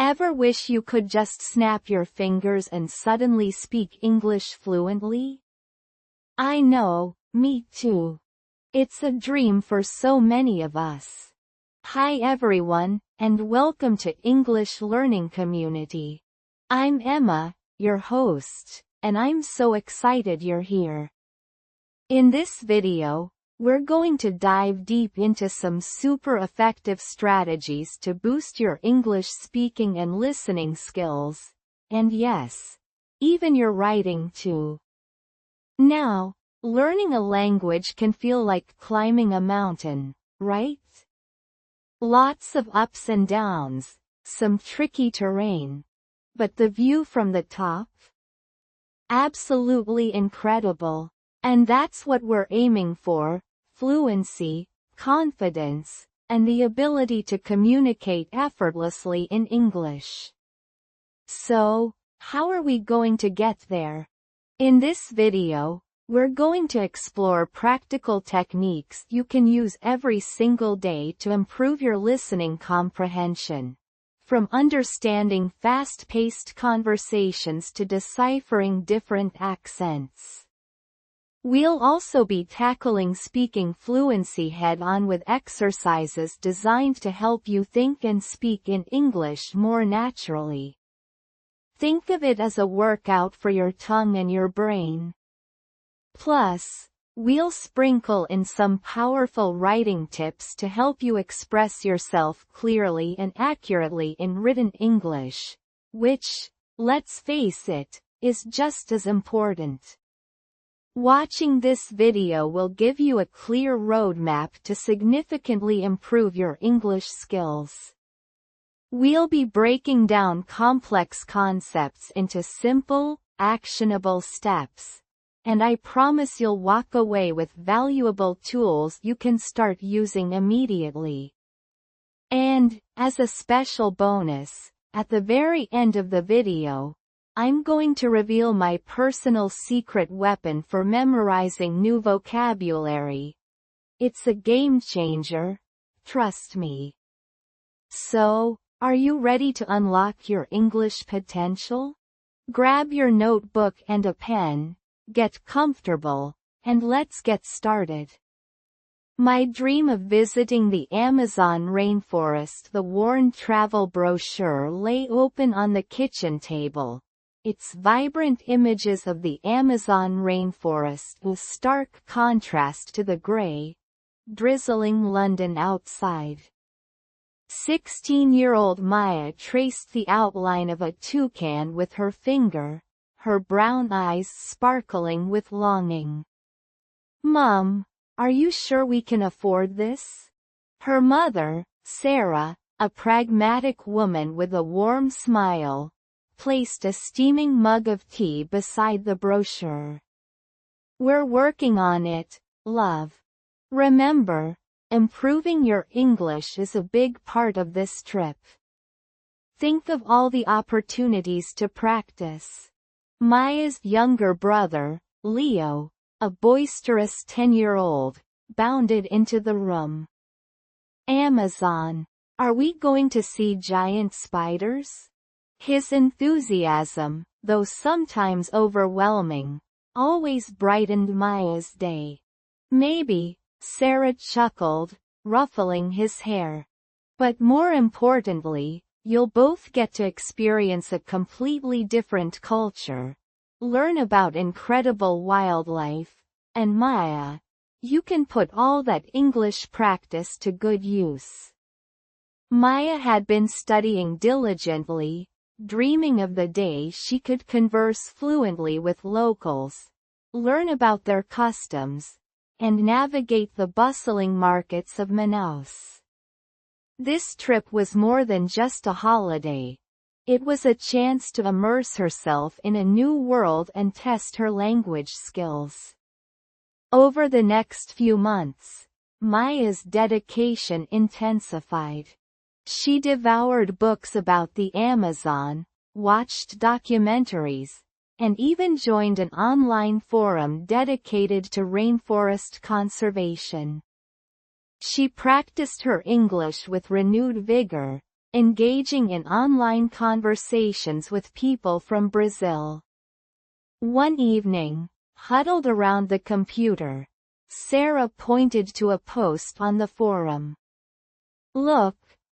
Ever wish you could just snap your fingers and suddenly speak English fluently? I know, me too. It's a dream for so many of us. Hi everyone, and welcome to English Learning Community. I'm Emma, your host, and I'm so excited you're here. In this video, we're going to dive deep into some super effective strategies to boost your English speaking and listening skills, and yes, even your writing too. Now, learning a language can feel like climbing a mountain, right? Lots of ups and downs, some tricky terrain. But the view from the top? Absolutely incredible. And that's what we're aiming for: fluency, confidence, and the ability to communicate effortlessly in English. So, how are we going to get there? In this video, we're going to explore practical techniques you can use every single day to improve your listening comprehension. From understanding fast-paced conversations to deciphering different accents. We'll also be tackling speaking fluency head-on with exercises designed to help you think and speak in English more naturally. Think of it as a workout for your tongue and your brain. Plus, we'll sprinkle in some powerful writing tips to help you express yourself clearly and accurately in written English, which, let's face it, is just as important. Watching this video will give you a clear roadmap to significantly improve your English skills. We'll be breaking down complex concepts into simple, actionable steps, and I promise you'll walk away with valuable tools you can start using immediately. And, as a special bonus, at the very end of the video, I'm going to reveal my personal secret weapon for memorizing new vocabulary. It's a game changer, trust me. So, are you ready to unlock your English potential? Grab your notebook and a pen, get comfortable, and let's get started. My dream of visiting the Amazon rainforest. The worn travel brochure lay open on the kitchen table. Its vibrant images of the Amazon rainforest in stark contrast to the grey, drizzling London outside. 16-year-old Maya traced the outline of a toucan with her finger, her brown eyes sparkling with longing. "Mom, are you sure we can afford this?" Her mother, Sarah, a pragmatic woman with a warm smile, placed a steaming mug of tea beside the brochure. "We're working on it, love. Remember, improving your English is a big part of this trip. Think of all the opportunities to practice." Maya's younger brother, Leo, a boisterous 10-year-old, bounded into the room. "Amazon. Are we going to see giant spiders?" His enthusiasm, though sometimes overwhelming, always brightened Maya's day. "Maybe," Sarah chuckled, ruffling his hair. "But more importantly, you'll both get to experience a completely different culture, learn about incredible wildlife, and Maya, you can put all that English practice to good use." Maya had been studying diligently, dreaming of the day she could converse fluently with locals, learn about their customs, and navigate the bustling markets of Manaus. This trip was more than just a holiday. It was a chance to immerse herself in a new world and test her language skills. Over the next few months, Maya's dedication intensified. She devoured books about the Amazon, watched documentaries, and even joined an online forum dedicated to rainforest conservation. She practiced her English with renewed vigor, engaging in online conversations with people from Brazil. One evening, huddled around the computer, Sarah pointed to a post on the forum. "Look,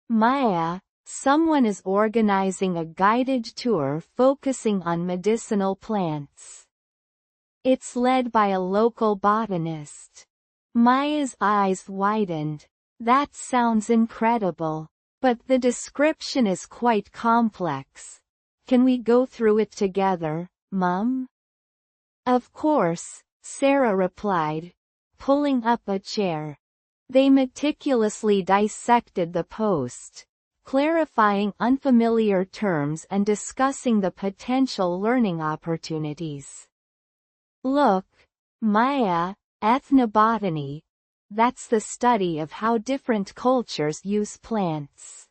Maya, someone is organizing a guided tour focusing on medicinal plants. It's led by a local botanist." Maya's eyes widened. "That sounds incredible. But the description is quite complex. Can we go through it together, Mum?" "Of course," Sarah replied, pulling up a chair. They meticulously dissected the post, clarifying unfamiliar terms and discussing the potential learning opportunities. "Look, Maya, ethnobotany. That's the study of how different cultures use plants."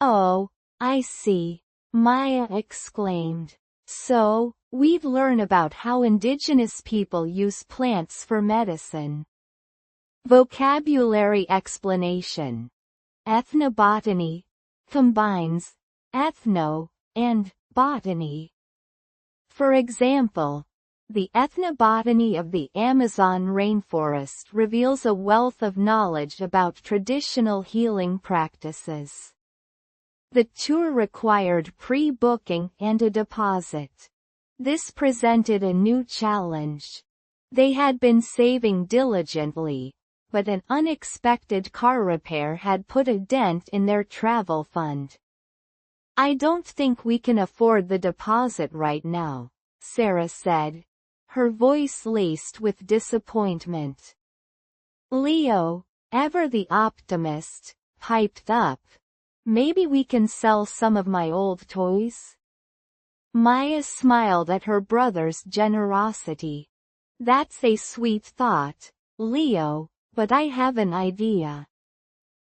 "Oh, I see," Maya exclaimed. "So, we'd learn about how indigenous people use plants for medicine." Vocabulary explanation. Ethnobotany combines ethno and botany. For example, the ethnobotany of the Amazon rainforest reveals a wealth of knowledge about traditional healing practices. The tour required pre-booking and a deposit. This presented a new challenge. They had been saving diligently, but an unexpected car repair had put a dent in their travel fund. "I don't think we can afford the deposit right now," Sarah said, her voice laced with disappointment. Leo, ever the optimist, piped up. "Maybe we can sell some of my old toys?" Maya smiled at her brother's generosity. "That's a sweet thought, Leo, but I have an idea."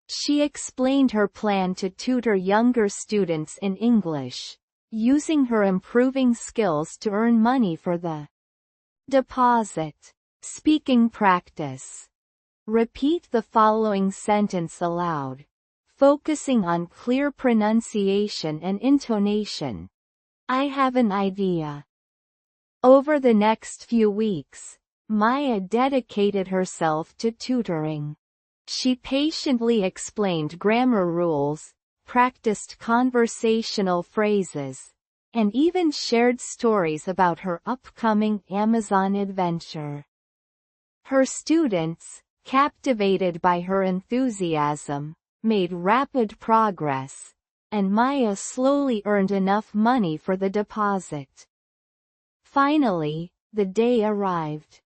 She explained her plan to tutor younger students in English, using her improving skills to earn money for the deposit. Speaking practice. Repeat the following sentence aloud, focusing on clear pronunciation and intonation. "I have an idea." Over the next few weeks, Maya dedicated herself to tutoring. She patiently explained grammar rules, practiced conversational phrases, and even shared stories about her upcoming Amazon adventure. Her students, captivated by her enthusiasm, made rapid progress, and Maya slowly earned enough money for the deposit. Finally, the day arrived.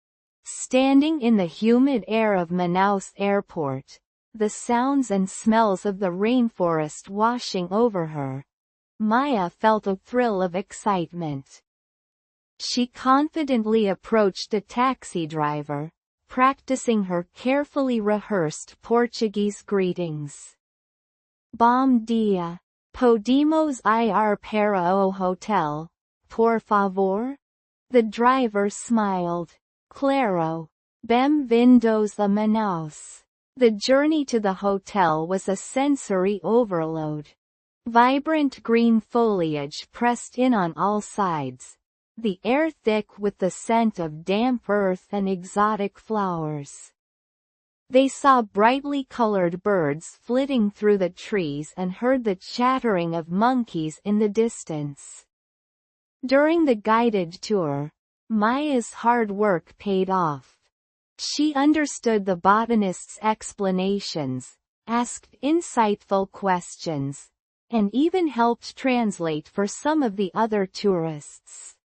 Standing in the humid air of Manaus Airport, the sounds and smells of the rainforest washing over her, Maya felt a thrill of excitement. She confidently approached a taxi driver, practicing her carefully rehearsed Portuguese greetings. "Bom dia. Podemos ir para o hotel, por favor?" The driver smiled. "Claro. Bem-vindos a Manaus." The journey to the hotel was a sensory overload. Vibrant green foliage pressed in on all sides, the air thick with the scent of damp earth and exotic flowers. They saw brightly colored birds flitting through the trees and heard the chattering of monkeys in the distance. During the guided tour, Maya's hard work paid off. She understood the botanist's explanations, asked insightful questions, and even helped translate for some of the other tourists.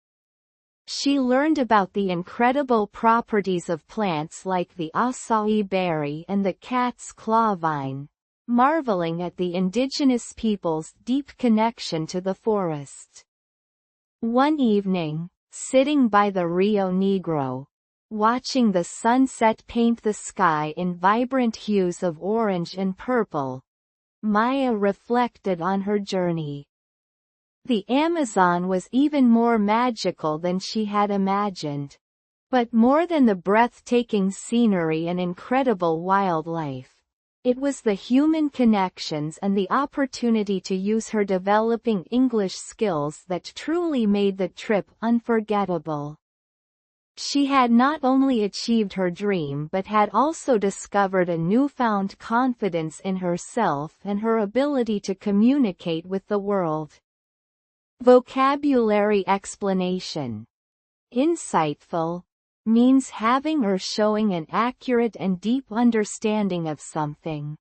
She learned about the incredible properties of plants like the acai berry and the cat's claw vine, marveling at the indigenous people's deep connection to the forest. One evening, sitting by the Rio Negro, watching the sunset paint the sky in vibrant hues of orange and purple, Maya reflected on her journey. The Amazon was even more magical than she had imagined. But more than the breathtaking scenery and incredible wildlife, It was the human connections and the opportunity to use her developing English skills that truly made the trip unforgettable. She had not only achieved her dream but had also discovered a newfound confidence in herself and her ability to communicate with the world. Vocabulary explanation. Insightful means having or showing an accurate and deep understanding of something.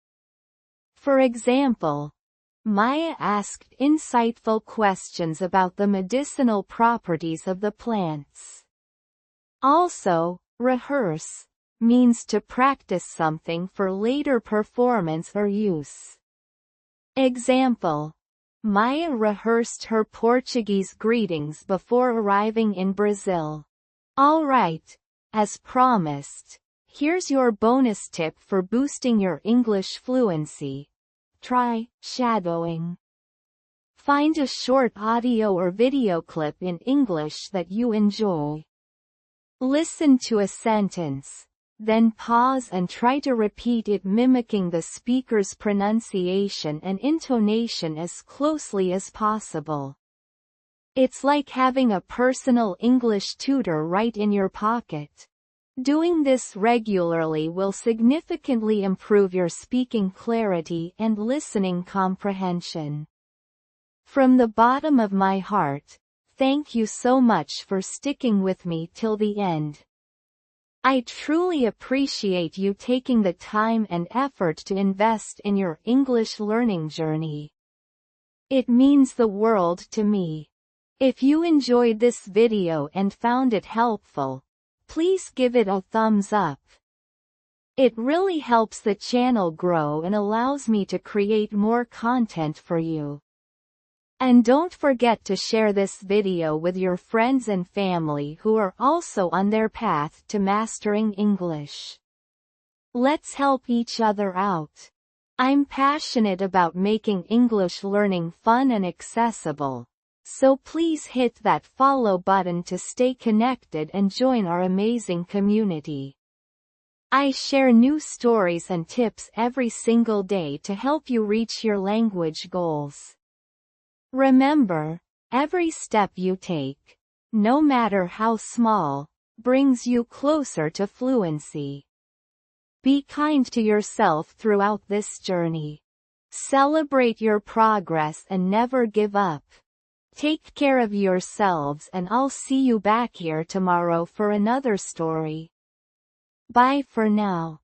For example, Maya asked insightful questions about the medicinal properties of the plants. Also, rehearse means to practice something for later performance or use. Example: Maya rehearsed her Portuguese greetings before arriving in Brazil. Alright, as promised, here's your bonus tip for boosting your English fluency. Try shadowing. Find a short audio or video clip in English that you enjoy. Listen to a sentence, then pause and try to repeat it, mimicking the speaker's pronunciation and intonation as closely as possible. It's like having a personal English tutor right in your pocket. Doing this regularly will significantly improve your speaking clarity and listening comprehension. From the bottom of my heart, thank you so much for sticking with me till the end. I truly appreciate you taking the time and effort to invest in your English learning journey. It means the world to me. If you enjoyed this video and found it helpful, please give it a thumbs up. It really helps the channel grow and allows me to create more content for you. And don't forget to share this video with your friends and family who are also on their path to mastering English. Let's help each other out. I'm passionate about making English learning fun and accessible, so please hit that follow button to stay connected and join our amazing community. I share new stories and tips every single day to help you reach your language goals. Remember, every step you take, no matter how small, brings you closer to fluency. Be kind to yourself throughout this journey. Celebrate your progress and never give up. Take care of yourselves, and I'll see you back here tomorrow for another story. Bye for now.